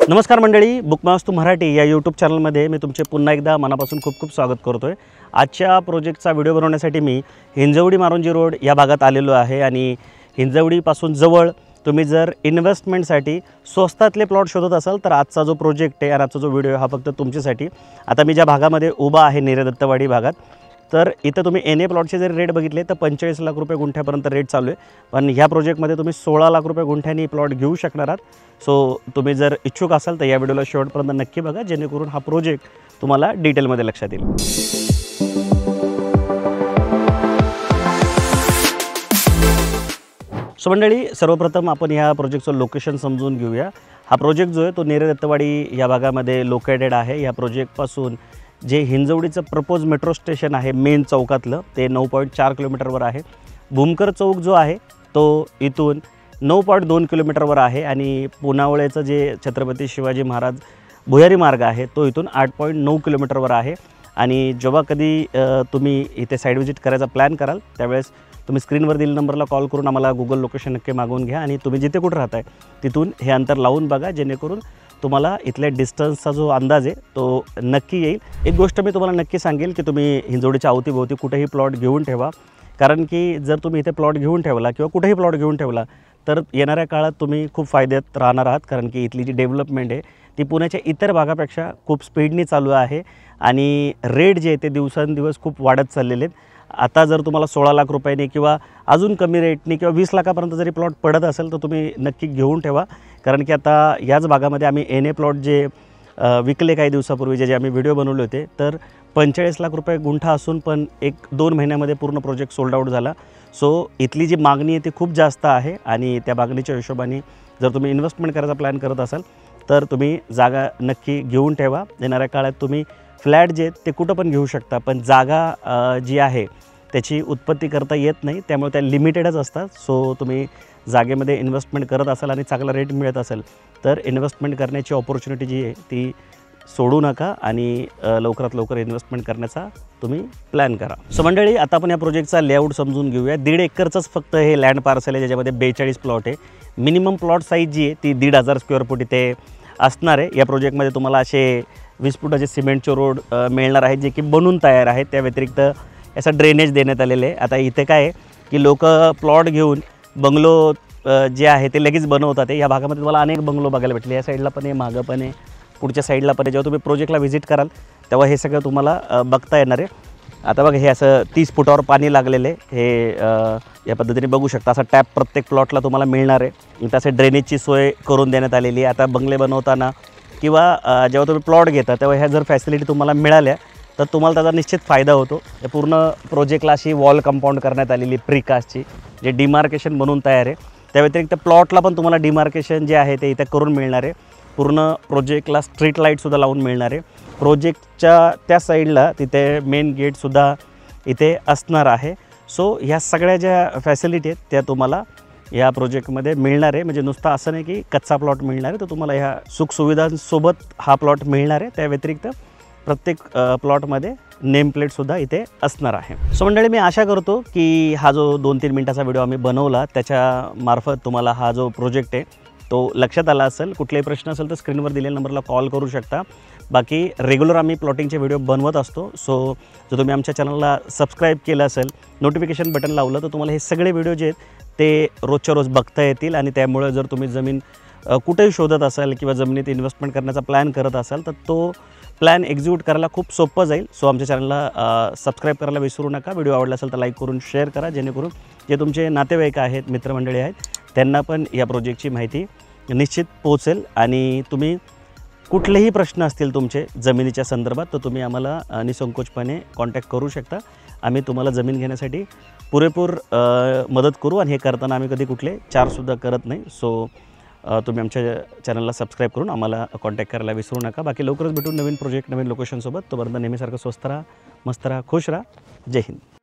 नमस्कार मंडळी, बुकमास्तू मराठी या यूट्यूब चॅनलमध्ये मी तुमचे पुन्हा एकदा मनापासून खूप खूप स्वागत करतो आहे। आजच्या प्रोजेक्टचा व्हिडिओ बनवण्यासाठी मी हिंजवडी मारुंजी रोड या भागात आलेलो आहे आणि हिंजवडीपासून जवळ तुम्ही जर इन्व्हेस्टमेंटसाठी स्वस्तातले प्लॉट शोधत असाल तर आजचा जो प्रोजेक्ट आहे आणि आजचा जो व्हिडिओ हा फक्त तुमच्यासाठी। आता मी ज्या भागामध्ये उभा आहे नेरे दत्तवाडी भागात, तर इथं तुम्ही एन ए प्लॉटचे जर रेट बघितले तर 45 लाख रुपये गुंठ्यापर्यंत रेट चालू आहे। पण ह्या प्रोजेक्टमध्ये तुम्ही 16 लाख रुपये गुंठ्यानी प्लॉट घेऊ शकणार आहात। सो तुम्ही जर इच्छुक असाल तर या व्हिडिओला शेवटपर्यंत नक्की बघा, जेणेकरून हा प्रोजेक्ट तुम्हाला डिटेलमध्ये लक्षात येईल। सो मंडळी, सर्वप्रथम आपण ह्या प्रोजेक्टचं लोकेशन समजून घेऊया। हा प्रोजेक्ट जो आहे तो नेरे दत्तवाडी या भागामध्ये लोकेटेड आहे। या प्रोजेक्टपासून जे हिंजवडीचं प्रपोज मेट्रो स्टेशन आहे मेन चौकातलं, ते 9.4 किलोमीटरवर आहे। भूमकर चौक जो आहे तो इथून 9.2 किलोमीटरवर आहे आणि पुनावळेचं जे छत्रपती शिवाजी महाराज भुयारी मार्ग आहे तो इथून 8.9 किलोमीटरवर आहे। आणि जेव्हा कधी तुम्ही इथे साईड व्हिजिट करायचा प्लॅन कराल त्यावेळेस तुम्ही स्क्रीनवर दिलेल्या नंबरला कॉल करून आम्हाला गुगल लोकेशन नक्की मागवून घ्या आणि तुम्ही जिथे कुठे राहताय तिथून हे अंतर लावून बघा, जेणेकरून तुम्हाला इथल्या डिस्टन्सचा जो अंदाज आहे तो नक्की येईल। एक गोष्ट मी तुम्हाला नक्की सांगेल की तुम्ही हिंजवडीच्या अवतीभोवती कुठेही प्लॉट घेऊन ठेवा, कारण की जर तुम्ही इथे प्लॉट घेऊन ठेवला किंवा कुठेही प्लॉट घेऊन ठेवला तर येणाऱ्या काळात तुम्ही खूप फायद्यात राहणार आहात, कारण की इथली जी डेव्हलपमेंट आहे ती पुण्याच्या इतर भागापेक्षा खूप स्पीडनी चालू आहे आणि रेट जे आहे ते दिवसांदिवस खूप वाढत चाललेले आहेत। आता जर तुम्हाला 16 लाख रुपयांनी किंवा अजून कमी रेटनी किंवा 20 लाखापर्यंत जरी प्लॉट पडत असेल तर तुम्ही नक्की घेऊन ठेवा, कारण की आता याच भागामध्ये आम्ही एन ए प्लॉट जे विकले काही दिवसापूर्वी जे आम्ही व्हिडिओ बनवले होते, तर 45 लाख रुपये गुंठा असून पण 1-2 महिन्यामध्ये पूर्ण प्रोजेक्ट सोल्ड आउट झाला। सो इथली जी मागणी आहे ती खूप जास्त आहे आणि त्या मागणीच्या हिशोबाने जर तुम्ही इन्व्हेस्टमेंट करायचा प्लॅन करत असाल तर तुम्ही जागा नक्की घेऊन ठेवा। येणाऱ्या काळात तुम्ही फ्लॅट जे ते कुठं पण घेऊ शकता, पण जागा जी आहे त्याची उत्पत्ती करता येत नाही, त्यामुळे त्या लिमिटेडच असतात। सो तुम्ही जागेमध्ये इन्व्हेस्टमेंट करत असाल आणि चांगला रेट मिळत असेल तर इन्व्हेस्टमेंट करण्याची ऑपॉर्च्युनिटी जी आहे ती सोडू नका आणि लवकरात लवकर इन्व्हेस्टमेंट करण्याचा तुम्ही प्लॅन करा। सो मंडळी, आता आपण या प्रोजेक्टचा लेआउट समजून घेऊया। 1.5 एकरचंच फक्त हे लँड पार्सल आहे, ज्याच्यामध्ये 42 प्लॉट आहे। मिनिमम प्लॉट साईज जी आहे ती 1,500 स्क्वेअर फूट इथे असणार आहे। या प्रोजेक्टमध्ये तुम्हाला असे 20 फुटाचे सिमेंटचे रोड मिळणार आहेत, जे की बनून तयार आहेत। त्या व्यतिरिक्त याचा ड्रेनेज देण्यात आलेले आहे। आता इथे काय आहे की लोक प्लॉट घेऊन बंगलो जे आहे ते लगेच बनवतात। या भागामध्ये तुम्हाला अनेक बंगलो बघायला भेटले, या साईडला पण आहे, मागं पण आहे, पुढच्या साईडला पण आहे। जेव्हा तुम्ही प्रोजेक्टला व्हिजिट कराल तेव्हा हे सगळं तुम्हाला बघता येणार आहे। आता बघा, हे असं 30 फुटावर पाणी लागलेलं आहे, हे या पद्धतीने बघू शकता। असा टॅप प्रत्येक प्लॉटला तुम्हाला मिळणार आहे। इथं असे ड्रेनेजची सोय करून देण्यात आलेली आहे। आता बंगले बनवताना किंवा जेव्हा तुम्ही प्लॉट घेता तेव्हा ह्या जर फॅसिलिटी तुम्हाला मिळाल्या तर तुम्हाला त्याचा निश्चित फायदा होतो। या पूर्ण प्रोजेक्टला अशी वॉल कंपाऊंड करण्यात आलेली प्रीकास्टची, जे डिमार्केशन बनवून तयार आहे। त्या व्यतिरिक्त प्लॉटला पण तुम्हाला डिमार्केशन जे आहे ते इथे करून मिळणार आहे। पूर्ण प्रोजेक्टला स्ट्रीट लाईटसुद्धा लावून मिळणार आहे। प्रोजेक्टच्या त्या साईडला तिथे मेन गेटसुद्धा इथे असणार आहे। सो ह्या सगळ्या ज्या फॅसिलिटी आहेत त्या तुम्हाला या प्रोजेक्टमध्ये मिळणार आहे। म्हणजे नुसतं असं नाही की कच्चा प्लॉट मिळणार आहे, तर तुम्हाला ह्या सुखसुविधांसोबत हा प्लॉट मिळणार आहे। त्या व्यतिरिक्त प्रत्येक प्लॉटमध्ये नेम प्लेटसुद्धा इथे असणार आहे। सो मंडळी, मी आशा करतो की हा जो 2-3 मिनटाचा व्हिडिओ आम्ही बनवला त्याच्यामार्फत तुम्हाला हा जो प्रोजेक्ट आहे तो लक्षात आला असेल। कुठलेही प्रश्न असेल तर स्क्रीनवर दिलेल्या नंबरला कॉल करू शकता। बाकी रेग्युलर आम्ही प्लॉटिंगचे व्हिडिओ बनवत असतो। सो जर तुम्ही आमच्या चॅनलला सबस्क्राईब केलं असेल, नोटिफिकेशन बटन लावलं, तर तुम्हाला हे सगळे व्हिडिओ जे आहेत ते रोजच्या रोज बघता येतील। आणि त्यामुळे जर तुम्ही जमीन कुठेही शोधत असाल किंवा जमिनीत इन्व्हेस्टमेंट करण्याचा प्लॅन करत असाल तर तो प्लॅन एक्झिक्यूट करायला खूप सोपं जाईल। सो आमच्या चॅनलला सबस्क्राईब करायला विसरू नका। व्हिडिओ आवडला असेल तर लाईक करून शेअर करा, जेणेकरून जे तुमचे नातेवाईक आहेत, मित्रमंडळी आहेत, त्यांना पण या प्रोजेक्टची माहिती निश्चित पोहोचेल। आणि तुम्ही कुठलेही प्रश्न असतील तुमचे जमिनीच्या संदर्भात तर तुम्ही आम्हाला निसंकोचपणे कॉन्टॅक्ट करू शकता। आम्ही तुम्हाला जमीन घेण्यासाठी पुरेपूर मदत करू आणि हे करताना आम्ही कधी कुठले चार्जसुद्धा करत नाही। सो तुम्ही आमच्या चॅनलला सबस्क्राईब करून आम्हाला कॉन्टॅक्ट करायला विसरू नका। बाकी लवकरच भेटून नवीन प्रोजेक्ट नवीन लोकेशनसोबत। तोपर्यंत नेहमीसारखं स्वस्त राहा, मस्त राहा, खुश राहा। जय हिंद।